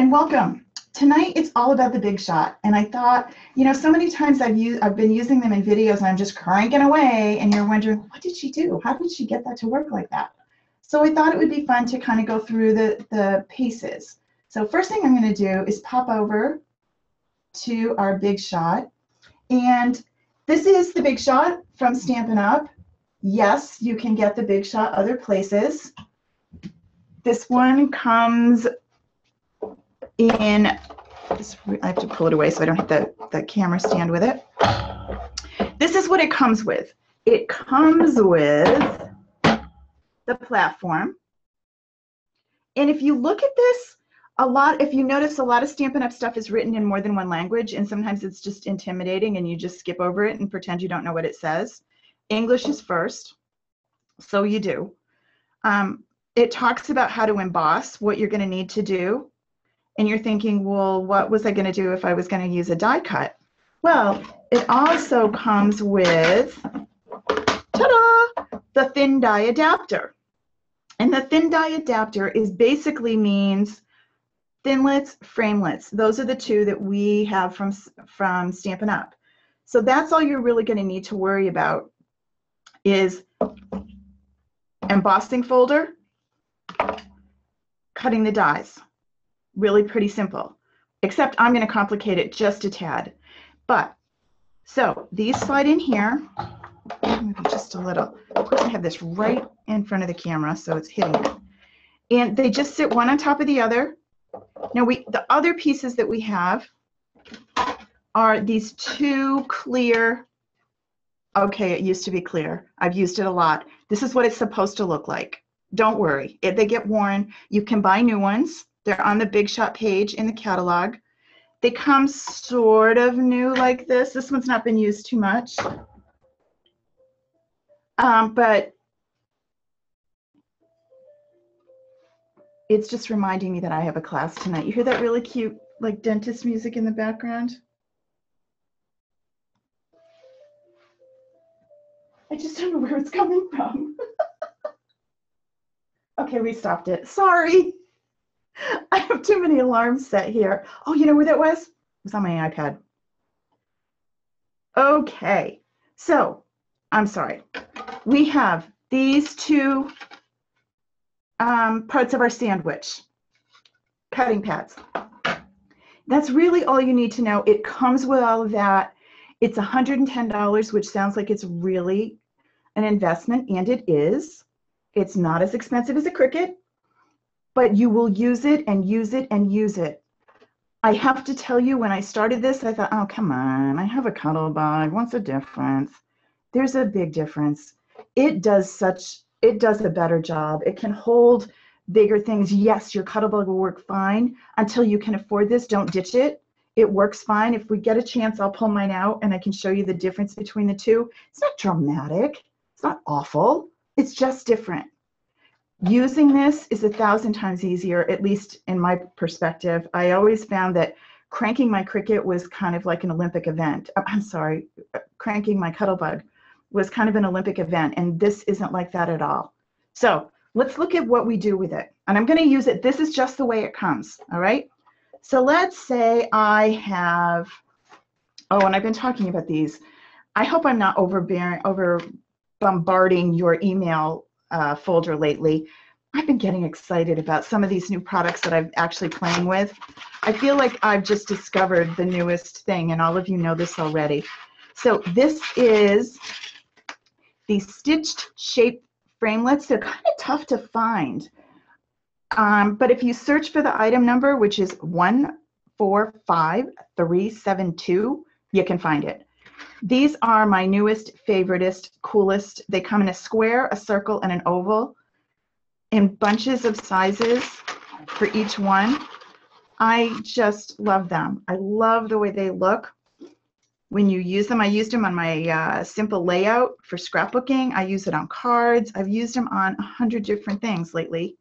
and welcome. Tonight it's all about the Big Shot, and I thought, you know, so many times I've been using them in videos and I'm just cranking away and you're wondering, what did she do? How did she get that to work like that? So I thought it would be fun to kind of go through the paces. So first thing I'm going to do is pop over to our Big Shot, and this is the Big Shot from Stampin' Up. Yes, you can get the Big Shot other places. This one comes in, I have to pull it away so I don't hit the camera stand with it. This is what it comes with. It comes with the platform. And if you look at this, if you notice, a lot of Stampin' Up stuff is written in more than one language, and sometimes it's just intimidating and you just skip over it and pretend you don't know what it says. English is first, so you do. It talks about how to emboss, what you're going to need to do. And you're thinking, well, what was I going to do if I was going to use a die cut? Well, it also comes with, ta-da, the thin die adapter. And the thin die adapter is basically means thinlets, framelets. Those are the two that we have from Stampin' Up. So that's all you're really going to need to worry about is embossing folder, cutting the dies. Really pretty simple, except I'm going to complicate it just a tad. But, so these slide in here, maybe just a little. Of course, I have this right in front of the camera, so it's hitting it. And they just sit one on top of the other. Now, the other pieces that we have are these two clear, okay, it used to be clear. I've used it a lot. This is what it's supposed to look like. Don't worry. If they get worn, you can buy new ones. They're on the Big Shot page in the catalog. They come sort of new like this. This one's not been used too much. But it's just reminding me that I have a class tonight. You hear that really cute, like, dentist music in the background? I just don't know where it's coming from. Okay, we stopped it. Sorry. I have too many alarms set here. Oh, you know where that was? It was on my iPad. Okay, so I'm sorry. We have these two parts of our sandwich, cutting pads. That's really all you need to know. It comes with all of that. It's $110, which sounds like it's really an investment, and it is. It's not as expensive as a Cricut, but you will use it and use it and use it. I have to tell you, when I started this, I thought, oh, come on, I have a Cuttlebug. What's the difference? There's a big difference. It does a better job. It can hold bigger things. Yes, your Cuttlebug will work fine until you can afford this. Don't ditch it. It works fine. If we get a chance, I'll pull mine out and I can show you the difference between the two. It's not dramatic. It's not awful. It's just different. Using this is 1,000 times easier, at least in my perspective. I always found that cranking my Cricut was kind of like an Olympic event. I'm sorry, cranking my Cuttlebug was kind of an Olympic event, and this isn't like that at all. So let's look at what we do with it. And I'm going to use it. This is just the way it comes, all right? So let's say I have, oh, and I've been talking about these. I hope I'm not over bombarding your email folder lately. I've been getting excited about some of these new products that I'm actually playing with. I feel like I've just discovered the newest thing, and all of you know this already. So this is the stitched shape framelets. They're kind of tough to find. But if you search for the item number, which is 145372, you can find it. These are my newest, favoritist, coolest. They come in a square, a circle, and an oval in bunches of sizes for each one. I just love them. I love the way they look when you use them. I used them on my simple layout for scrapbooking. I use it on cards. I've used them on 100 different things lately.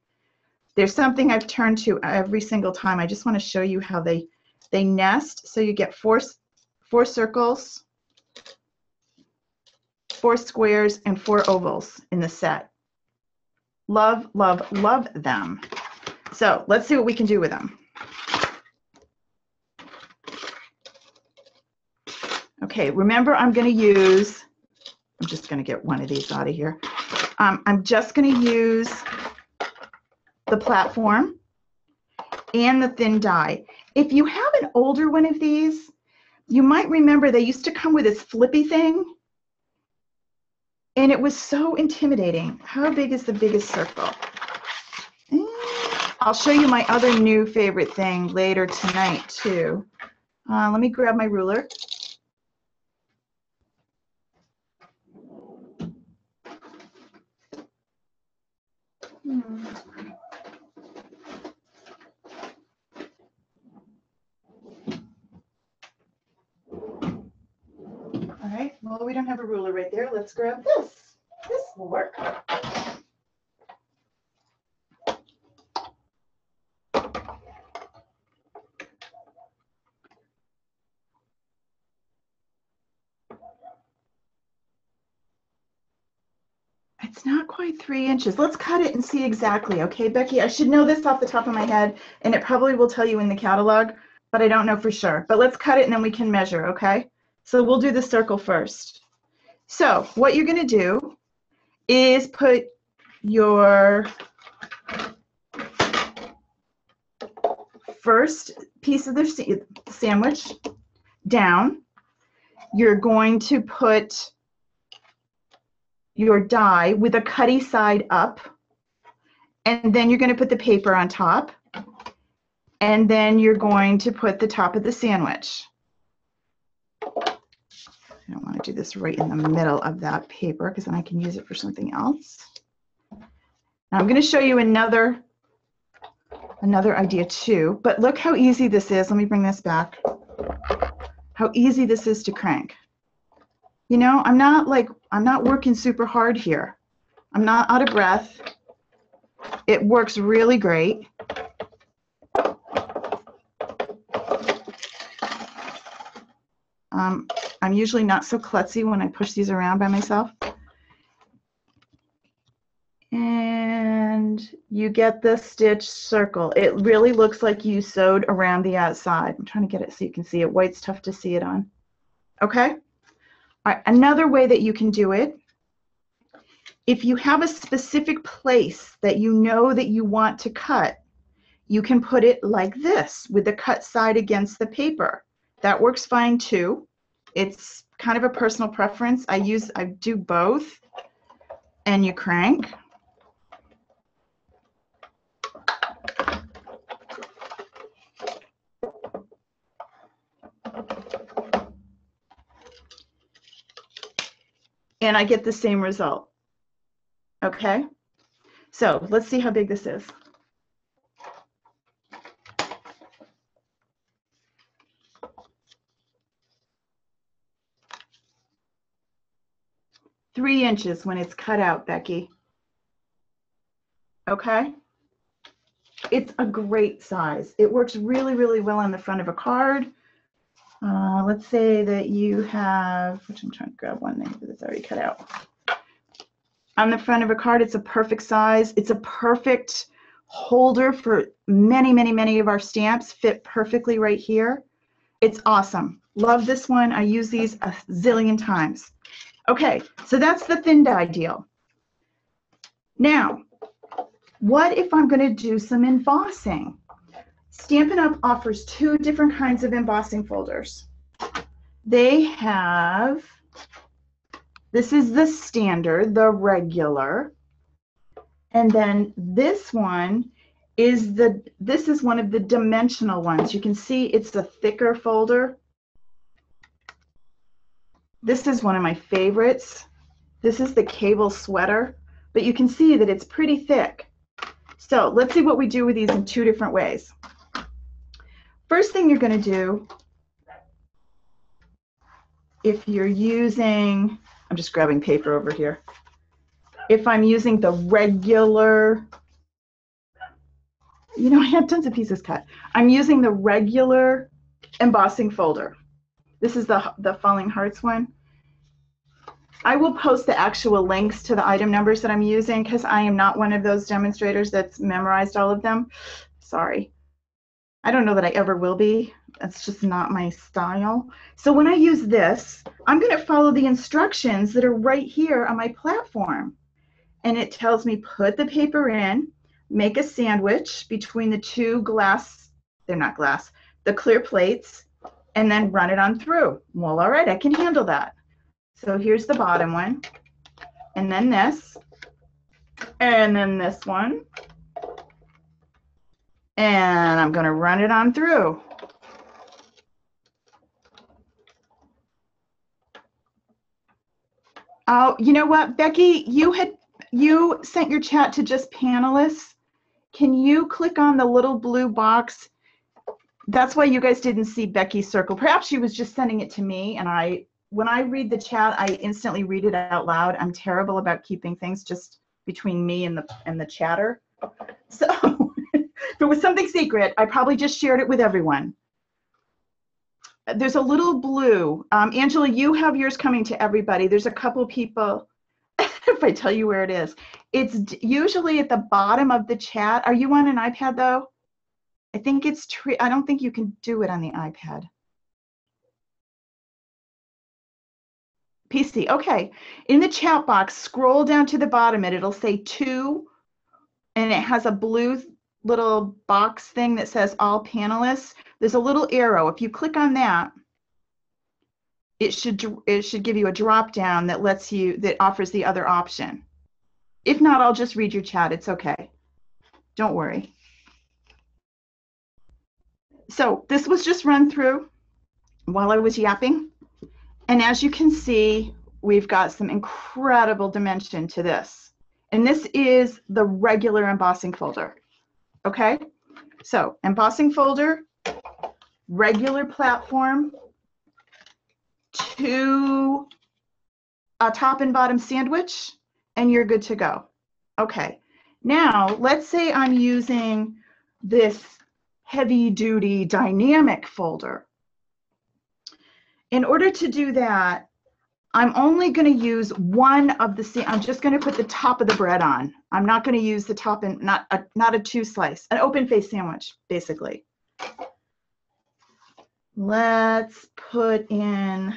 There's something I've turned to every single time. I just want to show you how they nest. So you get four circles, 4 squares, and 4 ovals in the set. Love, love, love them. So let's see what we can do with them. Okay, remember I'm going to use, I'm just going to get one of these out of here. I'm just going to use the platform and the thin die. If you have an older one of these, you might remember they used to come with this flippy thing, and it was so intimidating. How big is the biggest circle? I'll show you my other new favorite thing later tonight too. Let me grab my ruler. All right, well, we don't have a ruler right there. Let's grab this. This will work. It's not quite 3 inches. Let's cut it and see exactly. Okay, Becky, I should know this off the top of my head, and it probably will tell you in the catalog, but I don't know for sure. But let's cut it and then we can measure, okay? So we'll do the circle first. So what you're going to do is put your first piece of the sandwich down. You're going to put your die with a cutty side up, and then you're going to put the paper on top, and then you're going to put the top of the sandwich. I don't want to do this right in the middle of that paper because then I can use it for something else. Now I'm going to show you another idea too, but look how easy this is. Let me bring this back. How easy this is to crank. You know, I'm not working super hard here. I'm not out of breath. It works really great. I'm usually not so klutzy when I push these around by myself. And you get the stitch circle. It really looks like you sewed around the outside. I'm trying to get it so you can see it. White's tough to see it on. Okay? All right, another way that you can do it, if you have a specific place that you know that you want to cut, you can put it like this with the cut side against the paper. That works fine too. It's kind of a personal preference. I do both, and you crank. And I get the same result. Okay? So let's see how big this is. Three inches when it's cut out, Becky. Okay? It's a great size. It works really, really well on the front of a card. Let's say that you have, which I'm trying to grab one thing, but it's already cut out. On the front of a card, it's a perfect size. It's a perfect holder for many, many, many of our stamps. Fit perfectly right here. It's awesome. Love this one. I use these a zillion times. Okay, so that's the thin die deal. Now, what if I'm going to do some embossing? Stampin' Up! Offers two different kinds of embossing folders. They have, this is the standard, the regular, and then this one is this is one of the dimensional ones. You can see it's a thicker folder. This is one of my favorites. This is the cable sweater, but you can see that it's pretty thick. So let's see what we do with these in two different ways. First thing you're going to do, if you're using, I'm just grabbing paper over here. If I'm using the regular, you know, I had tons of pieces cut. I'm using the regular embossing folder. This is the Falling Hearts one. I will post the actual links to the item numbers that I'm using because I am not one of those demonstrators that's memorized all of them. Sorry. I don't know that I ever will be. That's just not my style. So when I use this, I'm going to follow the instructions that are right here on my platform. And it tells me put the paper in, make a sandwich between the two glass, they're not glass, the clear plates, and then run it on through. Well, all right, I can handle that. So here's the bottom one, and then this one. And I'm going to run it on through. Oh, you know what, Becky, you sent your chat to just panelists. Can you click on the little blue box? That's why you guys didn't see Becky's circle. Perhaps she was just sending it to me, and when I read the chat, I instantly read it out loud. I'm terrible about keeping things just between me and the chatter. So if it was something secret, I probably just shared it with everyone. There's a little blue. Angela, you have yours coming to everybody. There's a couple people, if I tell you where it is. It's usually at the bottom of the chat. Are you on an iPad though? I think it's, I don't think you can do it on the iPad. PC, okay. In the chat box, scroll down to the bottom, and it'll say 2, and it has a blue little box thing that says all panelists. There's a little arrow. If you click on that, it should give you a drop down that offers the other option. If not, I'll just read your chat. It's okay. Don't worry. So this was just run through while I was yapping. And as you can see, we've got some incredible dimension to this. And this is the regular embossing folder. Okay, so embossing folder, regular platform, 2 a top and bottom sandwich, and you're good to go. Okay, now let's say I'm using this heavy duty dynamic folder. In order to do that, I'm only going to use one of the, I'm just going to put the top of the bread on. I'm not going to use the top and not a 2 slice, an open face sandwich, basically. Let's put in,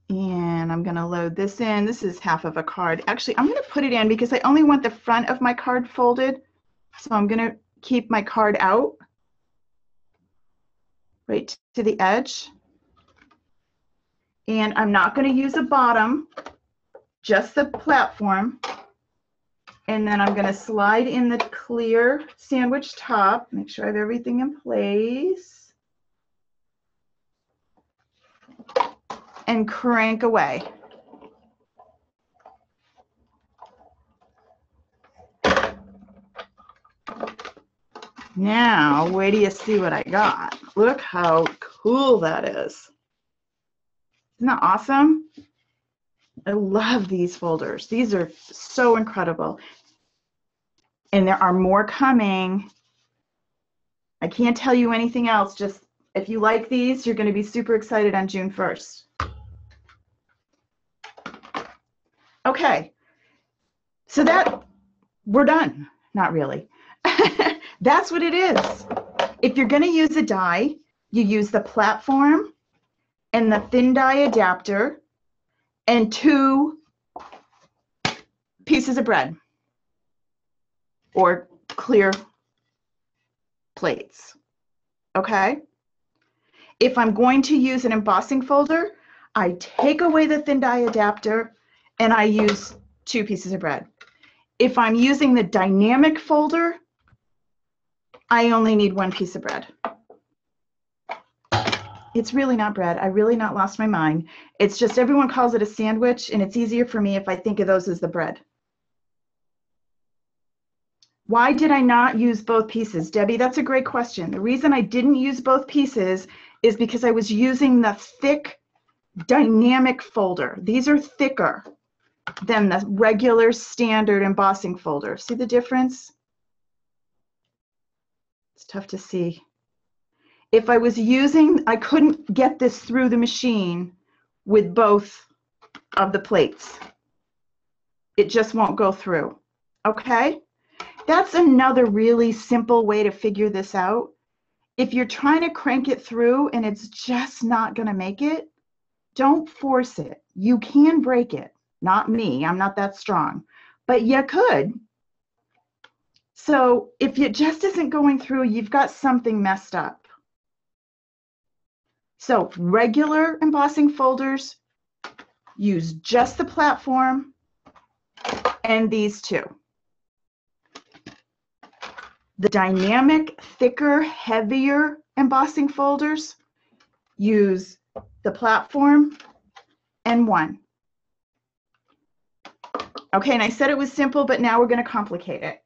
and I'm going to load this in. This is half of a card. Actually, I'm going to put it in because I only want the front of my card folded. So I'm going to keep my card out right to the edge. And I'm not going to use a bottom, just the platform. And then I'm going to slide in the clear sandwich top, make sure I have everything in place, and crank away. Now, wait till you see what I got. Look how cool that is. Isn't that awesome? I love these folders. These are so incredible. And there are more coming. I can't tell you anything else. Just if you like these, you're going to be super excited on June 1st. Okay. So that, we're done. Not really. That's what it is. If you're going to use a die, you use the platform and the thin die adapter and 2 pieces of bread or clear plates. Okay? If I'm going to use an embossing folder, I take away the thin die adapter and I use 2 pieces of bread. If I'm using the dynamic folder, I only need 1 piece of bread. It's really not bread. I really not lost my mind. It's just everyone calls it a sandwich, and it's easier for me if I think of those as the bread. Why did I not use both pieces? Debbie, that's a great question. The reason I didn't use both pieces is because I was using the thick dynamic folder. These are thicker than the regular standard embossing folder. See the difference? It's tough to see. If I was using, I couldn't get this through the machine with both of the plates. it just won't go through. Okay? That's another really simple way to figure this out. If you're trying to crank it through and it's just not going to make it, don't force it. You can break it. Not me. I'm not that strong. But you could. So if it just isn't going through, you've got something messed up. So regular embossing folders, use just the platform and these two. The dynamic, thicker, heavier embossing folders, use the platform and one. Okay, and I said it was simple, but now we're going to complicate it.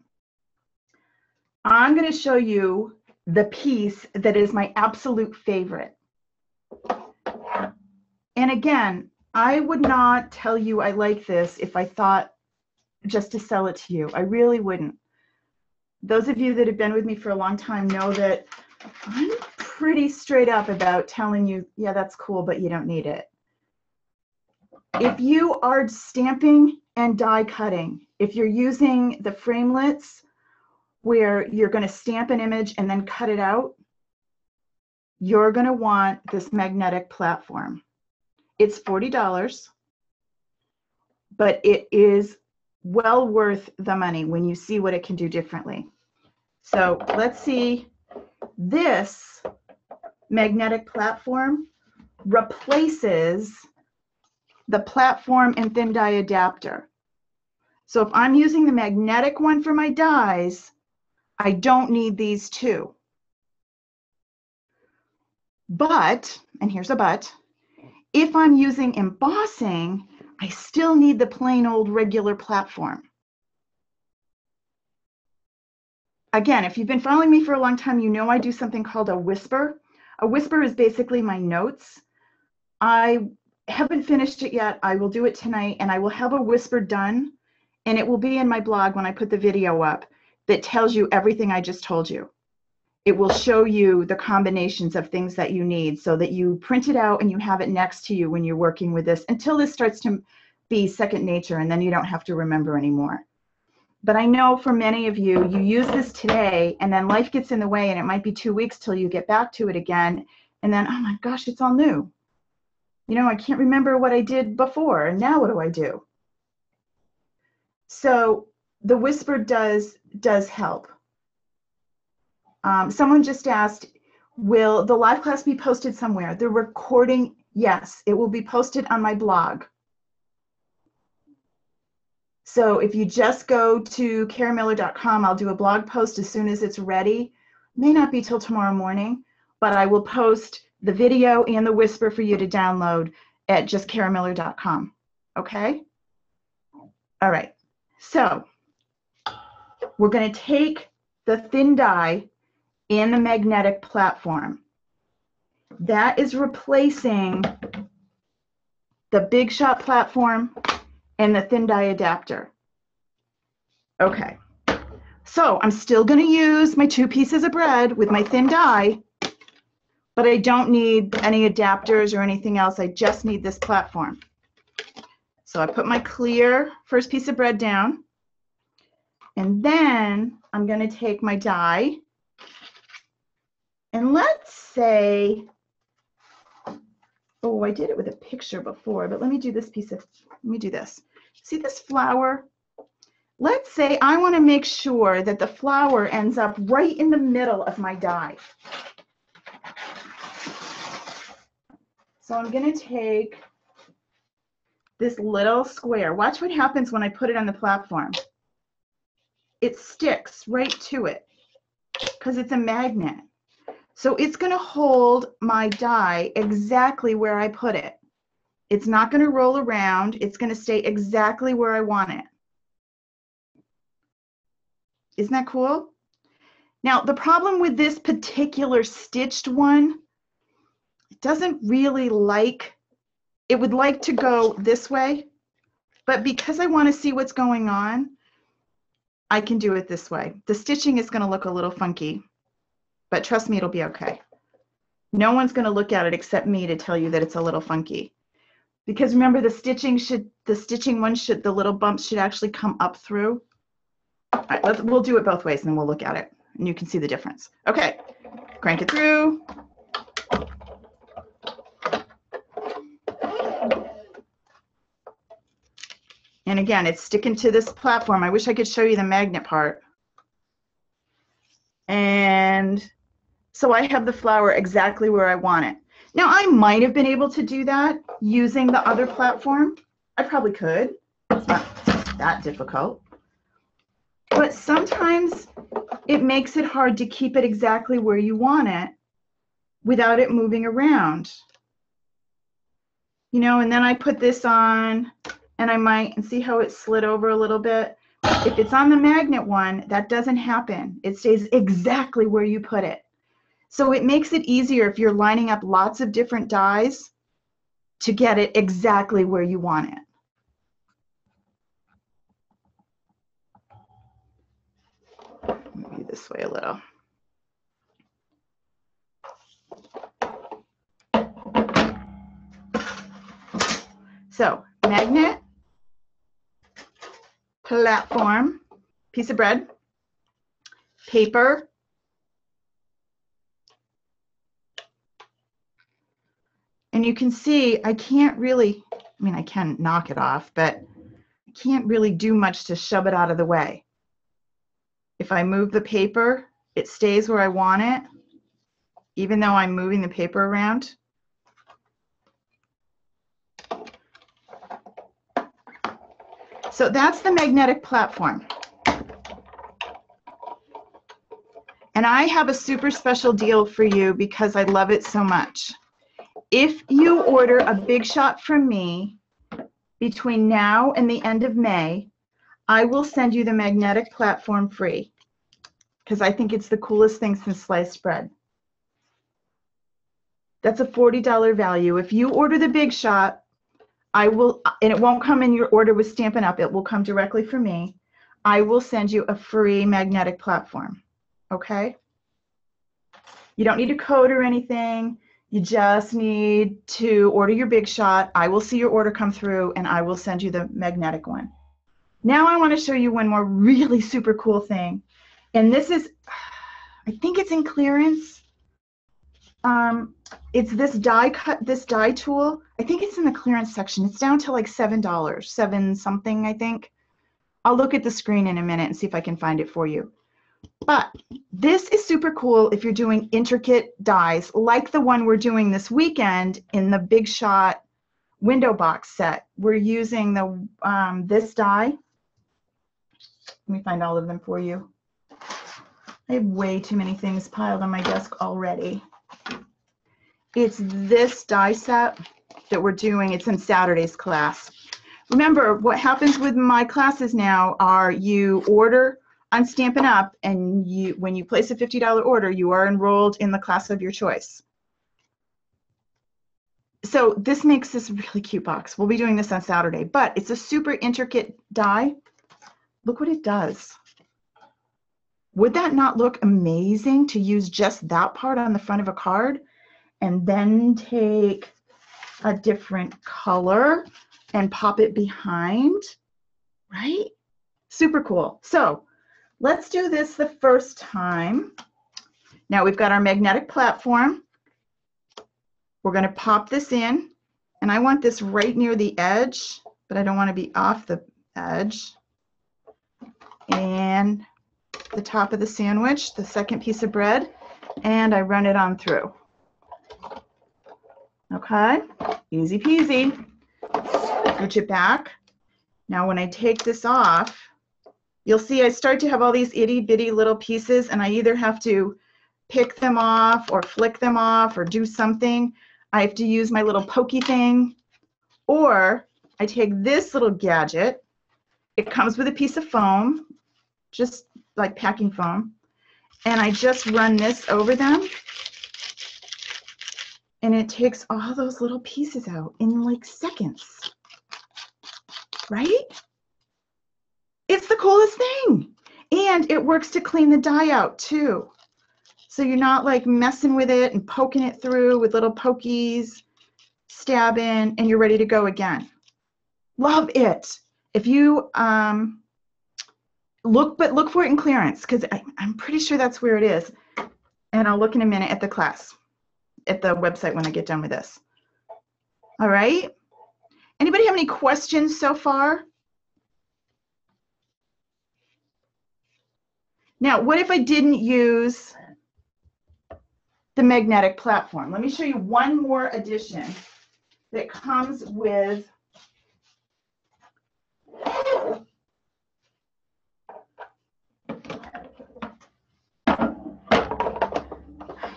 I'm going to show you the piece that is my absolute favorite. And again, I would not tell you I like this if I thought just to sell it to you. I really wouldn't. Those of you that have been with me for a long time know that I'm pretty straight up about telling you, yeah, that's cool, but you don't need it. If you are stamping and die cutting, if you're using the framelits where you're going to stamp an image and then cut it out, you're going to want this magnetic platform. It's $40, but it is well worth the money when you see what it can do differently. So let's see. This magnetic platform replaces the platform and thin die adapter. So if I'm using the magnetic one for my dies, I don't need these two. But, and here's a but, if I'm using embossing, I still need the plain old regular platform. Again, if you've been following me for a long time, you know I do something called a whisper. A whisper is basically my notes. I haven't finished it yet. I will do it tonight, and I will have a whisper done, and it will be in my blog when I put the video up that tells you everything I just told you. It will show you the combinations of things that you need so that you print it out and you have it next to you when you're working with this until this starts to be second nature, and then you don't have to remember anymore. But I know for many of you, you use this today and then life gets in the way and it might be 2 weeks till you get back to it again. And then, oh my gosh, it's all new. You know, I can't remember what I did before. And now what do I do? So the whisper does help. Someone just asked, will the live class be posted somewhere? The recording, yes, it will be posted on my blog. So if you just go to karamiller.com, I'll do a blog post as soon as it's ready. May not be till tomorrow morning, but I will post the video and the whisper for you to download at just karamiller.com. Okay? All right. So we're going to take the thin die and the magnetic platform. That is replacing the Big Shot platform and the thin die adapter. Okay, so I'm still going to use my 2 pieces of bread with my thin die, but I don't need any adapters or anything else. I just need this platform. So I put my clear first piece of bread down, and then I'm going to take my die, and let's say, oh, I did it with a picture before, but let me do this let me do this. See this flower? Let's say I want to make sure that the flower ends up right in the middle of my die. So I'm going to take this little square. Watch what happens when I put it on the platform. It sticks right to it because it's a magnet. So it's going to hold my die exactly where I put it. It's not going to roll around. It's going to stay exactly where I want it. Isn't that cool? Now, the problem with this particular stitched one, it doesn't really like, it would like to go this way, but because I want to see what's going on, I can do it this way. The stitching is going to look a little funky, but trust me, it'll be okay. No one's going to look at it except me to tell you that it's a little funky. Because remember, the stitching one should, the little bumps should actually come up through. All right, we'll do it both ways and then we'll look at it and you can see the difference. Okay, crank it through. And again, it's sticking to this platform. I wish I could show you the magnet part. And so I have the flower exactly where I want it. Now, I might have been able to do that using the other platform. I probably could. It's not that difficult. But sometimes it makes it hard to keep it exactly where you want it without it moving around. You know, and then I put this on, and I might, and see how it slid over a little bit. If it's on the magnet one, that doesn't happen. It stays exactly where you put it. So it makes it easier if you're lining up lots of different dies to get it exactly where you want it. Maybe this way a little. So magnet, platform, piece of bread, paper, and you can see I can't really, I mean, I can knock it off, but I can't really do much to shove it out of the way. If I move the paper, it stays where I want it, even though I'm moving the paper around. So that's the magnetic platform. And I have a super special deal for you because I love it so much. If you order a big shot from me between now and the end of May, I will send you the magnetic platform free because I think it's the coolest thing since sliced bread. That's a $40 value. If you order the big shot, I will, and it won't come in your order with Stampin' Up, it will come directly from me. I will send you a free magnetic platform, okay? You don't need a code or anything. You just need to order your big shot. I will see your order come through and I will send you the magnetic one. Now I want to show you one more really super cool thing. And this is, I think it's in clearance. It's this die cut, this die tool. I think it's in the clearance section. It's down to like $7, 7 something, I think. I'll look at the screen in a minute and see if I can find it for you. But this is super cool if you're doing intricate dies like the one we're doing this weekend in the Big Shot window box set. We're using the this die. Let me find all of them for you. I have way too many things piled on my desk already. It's this die set that we're doing. It's in Saturday's class. Remember, what happens with my classes now are you order on Stampin' Up, and when you place a $50 order, you are enrolled in the class of your choice. So this makes this really cute box. We'll be doing this on Saturday, but it's a super intricate die. Look what it does. Would that not look amazing to use just that part on the front of a card and then take a different color and pop it behind, right? Super cool. So let's do this the first time. Now we've got our magnetic platform. We're going to pop this in, and I want this right near the edge, but I don't want to be off the edge. And the top of the sandwich, the second piece of bread, and I run it on through. Okay, easy peasy. Scooch it back. Now when I take this off, you'll see I start to have all these itty bitty little pieces, and I either have to pick them off or flick them off or do something. I have to use my little pokey thing, or I take this little gadget. It comes with a piece of foam, just like packing foam, and I just run this over them, and it takes all those little pieces out in like seconds, right? It's the coolest thing. And it works to clean the die out too. So you're not like messing with it and poking it through with little pokies. stab in, and you're ready to go again. Love it. If you look for it in clearance, because I'm pretty sure that's where it is. And I'll look in a minute at the class, at the website when I get done with this. All right. Anybody have any questions so far? Now, what if I didn't use the magnetic platform? Let me show you one more addition that comes with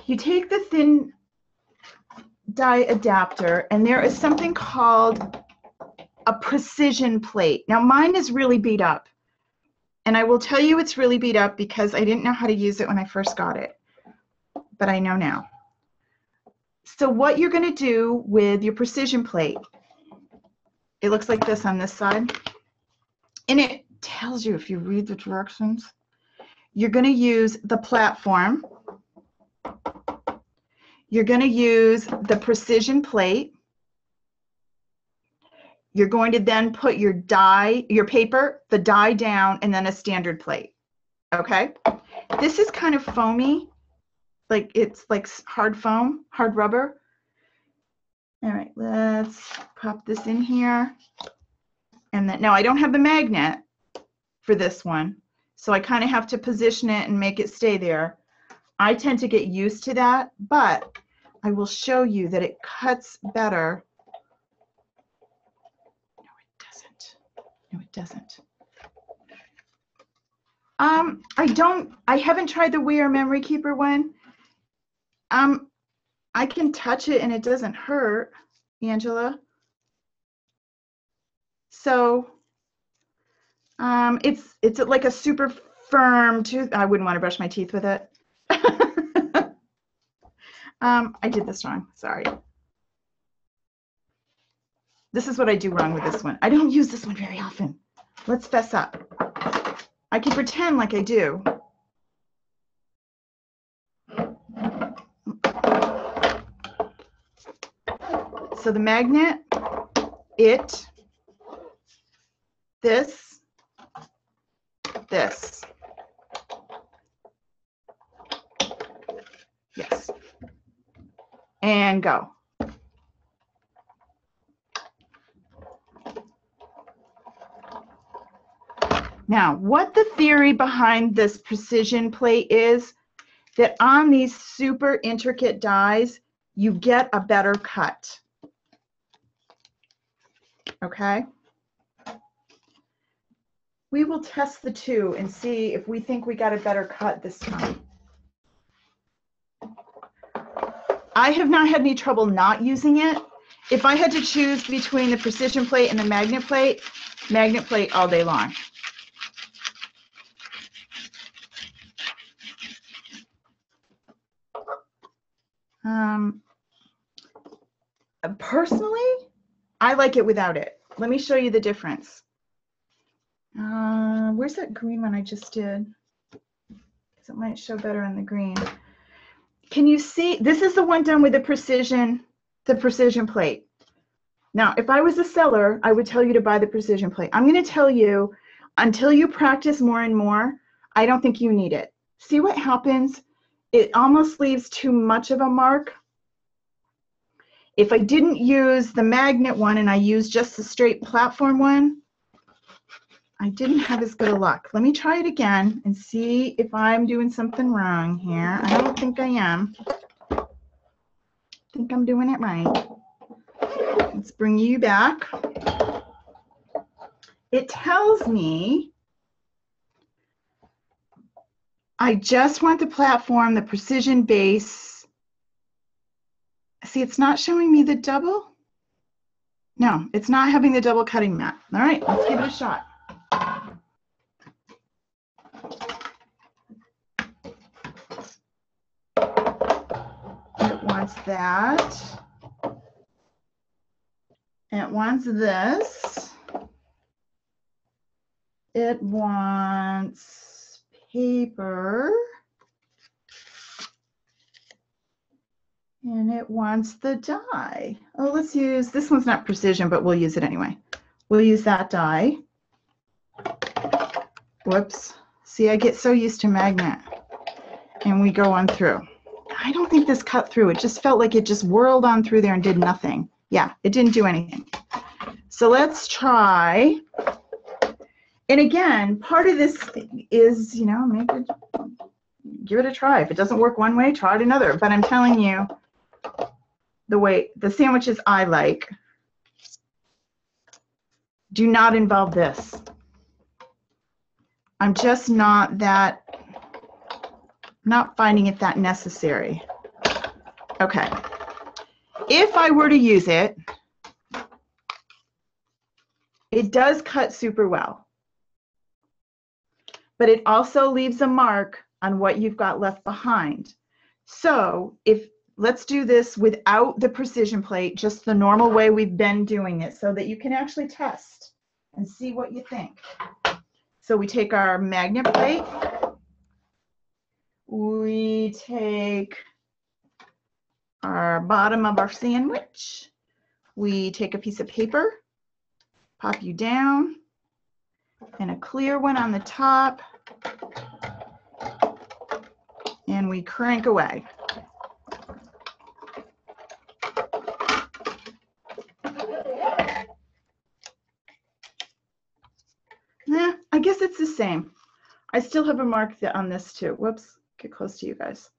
you take the thin die adapter, and there is something called a precision plate. Now, mine is really beat up. And I will tell you it's really beat up because I didn't know how to use it when I first got it, but I know now. So what you're going to do with your precision plate, it looks like this on this side, and it tells you, if you read the directions, you're going to use the platform, you're going to use the precision plate, you're going to then put your die, your paper, the die down, and then a standard plate. Okay? This is kind of foamy, like it's like hard foam, hard rubber. All right, let's pop this in here. And then, now I don't have the magnet for this one, so I kind of have to position it and make it stay there. I tend to get used to that, but I will show you that it cuts better. No, it doesn't. I haven't tried the Wear Memory Keeper one. I can touch it and it doesn't hurt, Angela. So it's like a super firm tooth. I wouldn't want to brush my teeth with it. I did this wrong, sorry. This is what I do wrong with this one. I don't use this one very often. Let's fess up. I can pretend like I do. So the magnet, this, yes, and go. Now, what the theory behind this precision plate is that on these super intricate dies, you get a better cut. Okay? We will test the two and see if we think we got a better cut this time. I have not had any trouble not using it. If I had to choose between the precision plate and the magnet plate all day long. Personally, I like it without it. Let me show you the difference. Where's that green one I just did? Because it might show better on the green. Can you see? This is the one done with the precision plate. Now, if I was a seller, I would tell you to buy the precision plate. I'm going to tell you, until you practice more and more, I don't think you need it. See what happens? It almost leaves too much of a mark. If I didn't use the magnet one and I used just the straight platform one, I didn't have as good a luck. Let me try it again and see if I'm doing something wrong here. I don't think I am. I think I'm doing it right. Let's bring you back. It tells me I just want the platform, the precision base. See, it's not showing me the double. No, it's not having the double cutting mat. All right, let's give it a shot. It wants that. It wants this. It wants paper. And it wants the die. Oh, let's use, this one's not precision, but we'll use it anyway. We'll use that die. Whoops. See, I get so used to magnet. And we go on through. I don't think this cut through. It just felt like it just whirled on through there and did nothing. Yeah, it didn't do anything. So let's try. And again, part of this is, you know, maybe give it a try. If it doesn't work one way, try it another. But I'm telling you, the sandwiches I like do not involve this. I'm just not finding it that necessary. Okay. If I were to use it, it does cut super well. But it also leaves a mark on what you've got left behind. So let's do this without the precision plate, just the normal way we've been doing it, so that you can actually test and see what you think. So we take our magnet plate, we take our bottom of our sandwich, we take a piece of paper, pop you down, and a clear one on the top, and we crank away. I guess it's the same. I still have a mark on this too. Whoops, get close to you guys.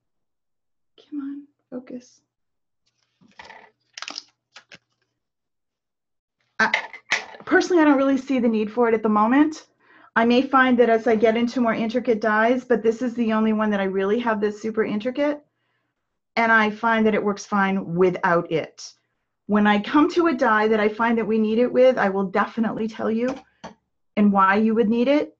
Come on, focus. Personally, I don't really see the need for it at the moment. I may find that as I get into more intricate dies, but this is the only one that I really have that's super intricate. And I find that it works fine without it. When I come to a die that I find that we need it with, I will definitely tell you and why you would need it.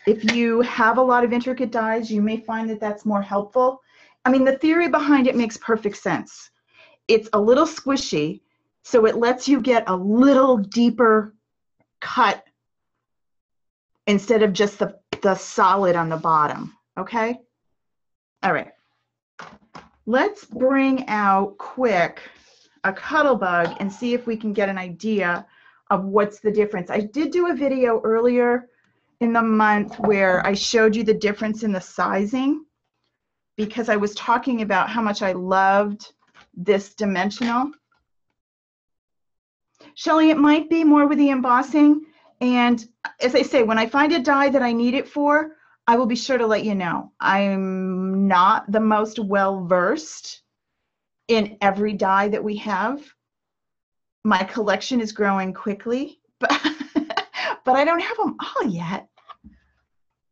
If you have a lot of intricate dies, you may find that that's more helpful. I mean, the theory behind it makes perfect sense. It's a little squishy, so it lets you get a little deeper cut instead of just the solid on the bottom, okay? All right. Let's bring out quick a Cuttlebug and see if we can get an idea of what's the difference. I did do a video earlier in the month where I showed you the difference in the sizing because I was talking about how much I loved this dimensional. Shelly, it might be more with the embossing, and as I say, when I find a die that I need it for, I will be sure to let you know. I'm not the most well-versed in every die that we have. My collection is growing quickly, but I don't have them all yet.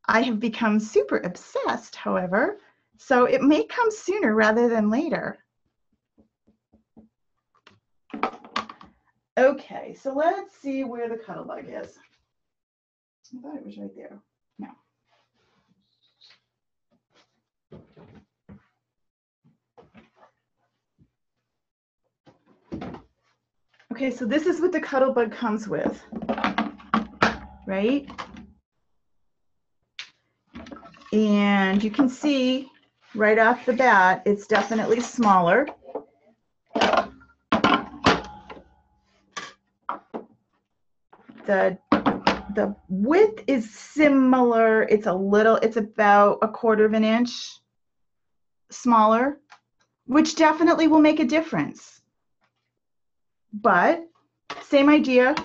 I have become super obsessed, however, so it may come sooner rather than later. Okay, so let's see where the Cuttlebug is. I thought it was right there. No. Okay, so this is what the Cuttlebug comes with, right? And you can see right off the bat, it's definitely smaller. The width is similar. It's about 1/4 of an inch smaller, which definitely will make a difference. But same idea,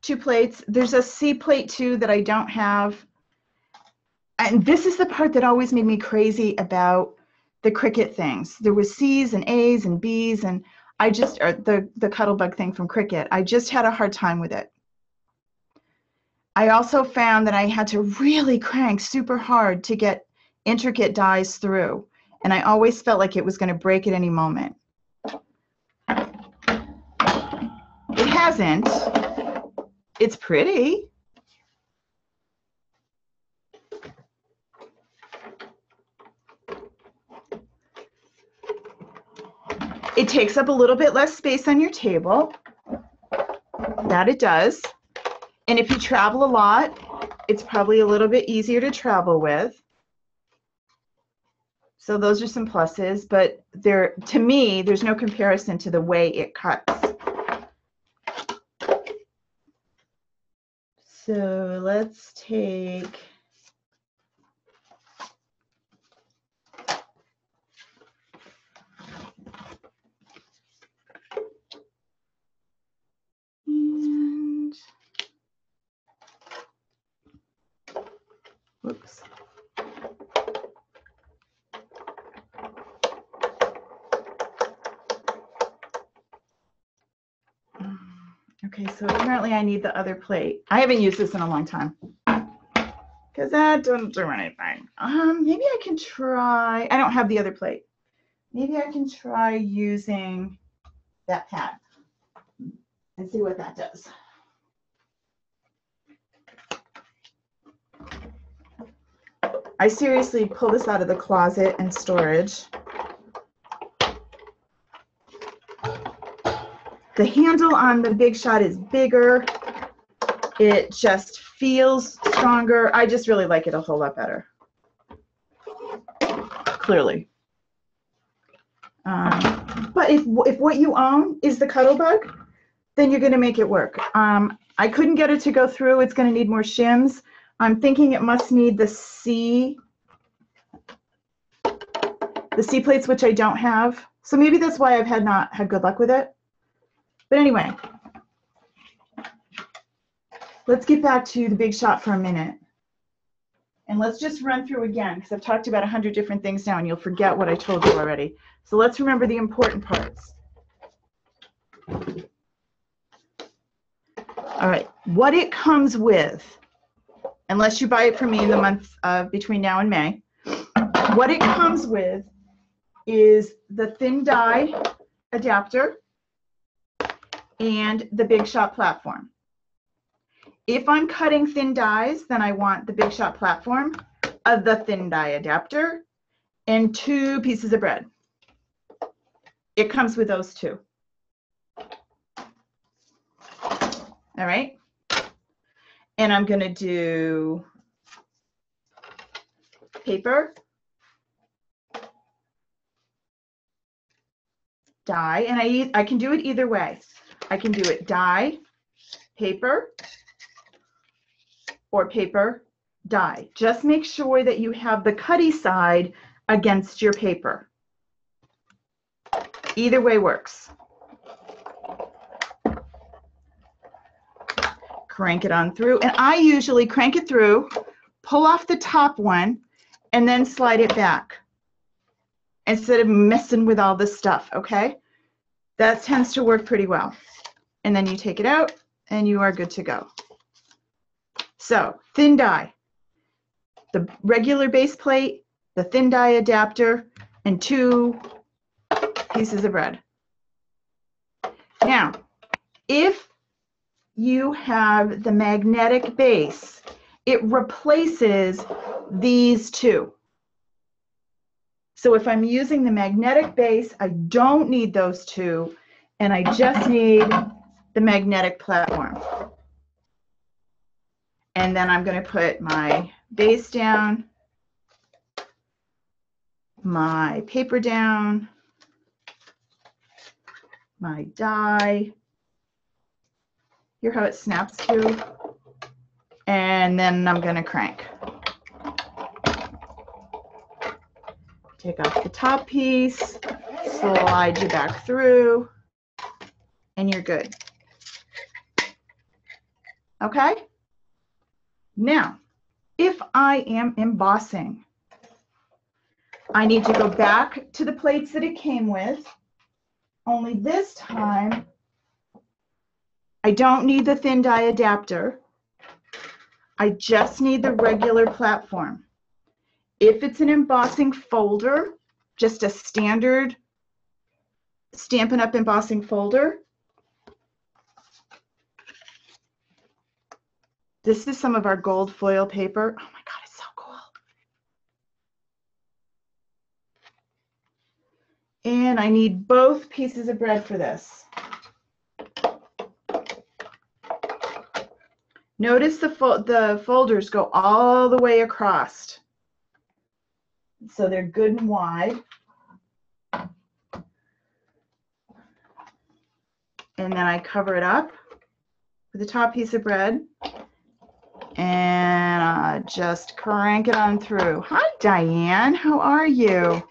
2 plates. There's a C plate too that I don't have. And this is the part that always made me crazy about the Cricut things. There was C's and A's and B's, and I just, or the Cuttlebug thing from Cricut, I just had a hard time with it. I also found that I had to really crank super hard to get intricate dies through, and I always felt like it was going to break at any moment. It hasn't. It's pretty. It takes up a little bit less space on your table. That it does. And if you travel a lot, it's probably a little bit easier to travel with. So those are some pluses, but there, to me, there's no comparison to the way it cuts. So let's take and whoops. Okay, so apparently I need the other plate. I haven't used this in a long time because that doesn't do anything. Maybe I can try, I don't have the other plate. Maybe I can try using that pad and see what that does. I seriously pull this out of the closet and storage. The handle on the Big Shot is bigger. It just feels stronger. I just really like it a whole lot better. Clearly. But if what you own is the Cuttlebug, then you're going to make it work. I couldn't get it to go through. It's going to need more shims. I'm thinking it must need the C plates, which I don't have. So maybe that's why I've not had good luck with it. But anyway, let's get back to the Big Shot for a minute. And let's just run through again, because I've talked about 100 different things now, and you'll forget what I told you already. So let's remember the important parts. All right, what it comes with, unless you buy it from me in the month between now and May, what it comes with is the thin die adapter and the Big Shot platform. If I'm cutting thin dies, then I want the Big Shot platform, the thin die adapter, and 2 pieces of bread. It comes with those 2. All right. And I'm going to do paper, die, and I can do it either way. I can do it die, paper, or paper, die. Just make sure that you have the cutty side against your paper. Either way works. Crank it on through, and I usually crank it through, pull off the top one, and then slide it back instead of messing with all this stuff, okay? That tends to work pretty well. And then you take it out, and you are good to go. So, thin die, the regular base plate, the thin die adapter, and 2 pieces of bread. Now, if you have the magnetic base, it replaces these 2. So if I'm using the magnetic base, I don't need those 2, and I just need the magnetic platform. And then I'm going to put my base down, my paper down, my die. Hear how it snaps too? And then I'm going to crank. Take off the top piece, slide you back through, and you're good. Okay? Now, if I am embossing, I need to go back to the plates that it came with, only this time I don't need the thin die adapter. I just need the regular platform. If it's an embossing folder, just a standard Stampin' Up! Embossing folder, this is some of our gold foil paper. Oh my God, it's so cool. And I need both pieces of bread for this. Notice the folders go all the way across. So they're good and wide. And then I cover it up with the top piece of bread and just crank it on through. Hi, Diane, how are you?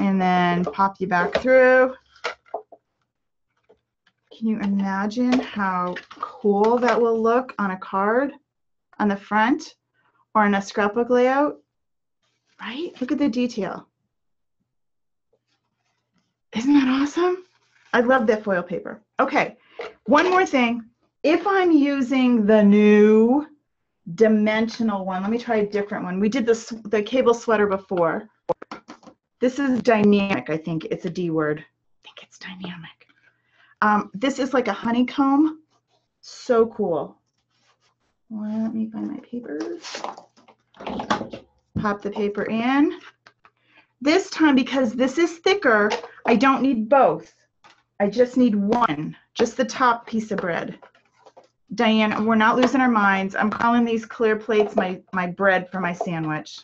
And then pop you back through. Can you imagine how cool that will look on a card on the front or in a scrapbook layout? Right? Look at the detail. Isn't that awesome? I love that foil paper. Okay, one more thing. If I'm using the new dimensional one, let me try a different one. We did the cable sweater before. This is dynamic, I think. It's a D word. I think it's dynamic. This is like a honeycomb. So cool. Let me find my papers. Pop the paper in. This time, because this is thicker, I don't need both. I just need one, just the top piece of bread. Diane, we're not losing our minds. I'm calling these clear plates my bread for my sandwich.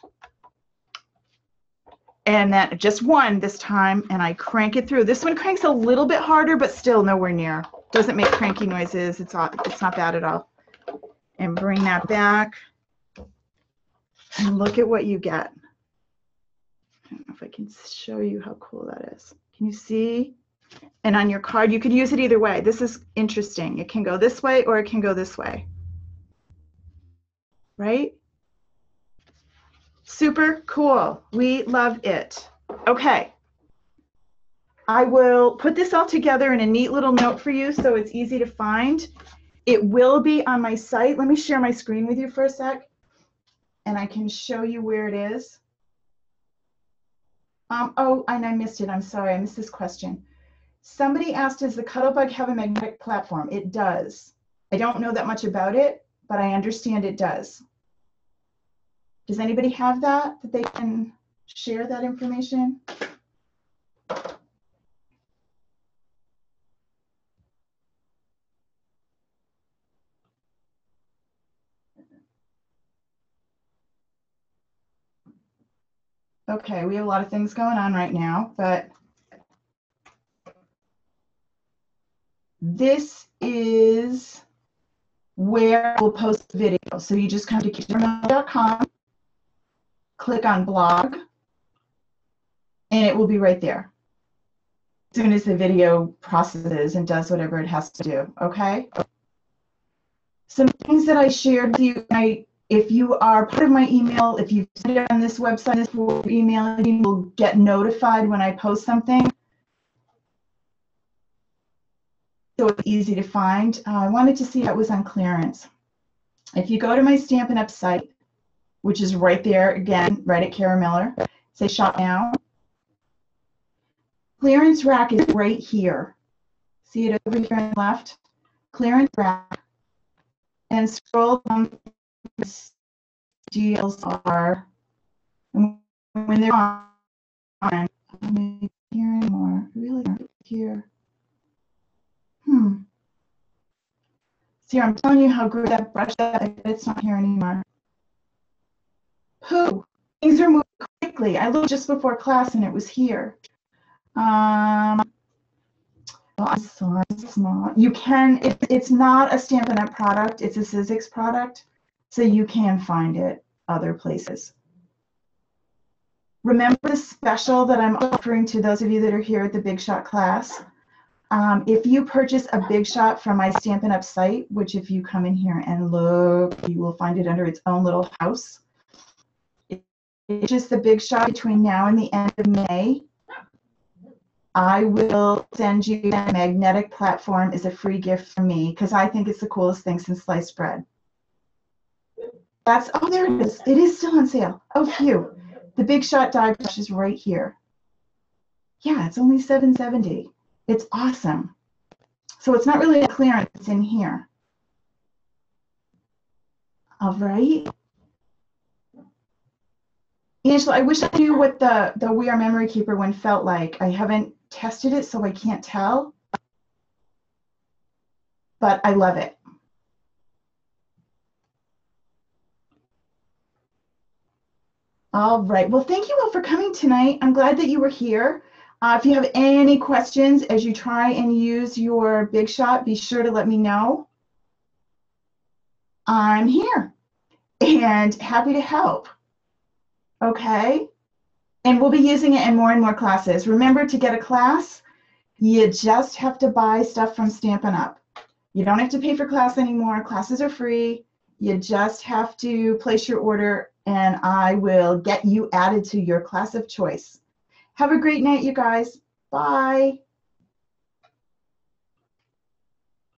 And then just one this time, and I crank it through. This one cranks a little bit harder, but still nowhere near. Doesn't make cranky noises. It's not bad at all. And bring that back. And look at what you get. I don't know if I can show you how cool that is. Can you see? And on your card, you could use it either way. This is interesting. It can go this way or it can go this way. Right? Super cool. We love it. Okay. I will put this all together in a neat little note for you so it's easy to find. It will be on my site. Let me share my screen with you for a sec, and I can show you where it is. Oh, and I missed it. I'm sorry. I missed this question. Somebody asked, does the Cuttlebug have a magnetic platform? It does. I don't know that much about it, but I understand it does. Does anybody have that they can share that information? Okay, we have a lot of things going on right now, but this is where we'll post the video. So you just come to kitchenmel.com, click on blog, and it will be right there as soon as the video processes and does whatever it has to do, okay? Some things that I shared with you, if you are part of my email, if you send it on this website, this email, you will get notified when I post something. So it's easy to find. I wanted to see how it was on clearance. If you go to my Stampin' Up! Site, which is right there, again, right at Kara Miller, say shop now. Clearance rack is right here. See it over here on the left? Clearance rack. And scroll down. Deals are, when they're on, I'm not here anymore. Really not here. See, I'm telling you how great that brush is. It's not here anymore. Pooh. Things are moving quickly. I looked just before class and it was here. Well, I'm sorry, it's not. You can, it's not a Stampin' Up! Product. It's a Sizzix product. So you can find it other places. Remember the special that I'm offering to those of you that are here at the Big Shot class? If you purchase a Big Shot from my Stampin' Up! Site, which if you come in here and look, you will find it under its own little house. It's just the Big Shot between now and the end of May. I will send you a magnetic platform as a free gift from me because I think it's the coolest thing since sliced bread. Oh, there it is. It is still on sale. Oh, phew. The Big Shot die brush is right here. Yeah, it's only $7.70. It's awesome. So it's not really a clearance. It's in here. All right. Angela, I wish I knew what the We Are Memory Keeper one felt like. I haven't tested it, so I can't tell. But I love it. All right. Well, thank you all for coming tonight. I'm glad that you were here. If you have any questions as you try and use your Big Shot, be sure to let me know. I'm here and happy to help. Okay. And we'll be using it in more and more classes. Remember, to get a class, you just have to buy stuff from Stampin' Up. You don't have to pay for class anymore. Classes are free. You just have to place your order and I will get you added to your class of choice. Have a great night, you guys. Bye.